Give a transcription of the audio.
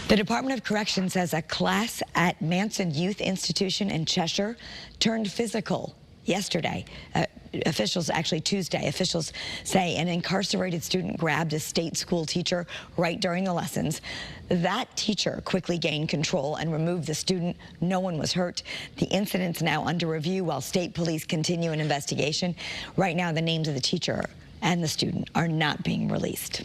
The Department of Corrections says a class at Manson Youth Institution in Cheshire turned physical yesterday. Tuesday. Officials say an incarcerated student grabbed a state school teacher right during the lessons. That teacher quickly gained control and removed the student. No one was hurt. The incident's now under review while state police continue an investigation. Right now, the names of the teacher and the student are not being released.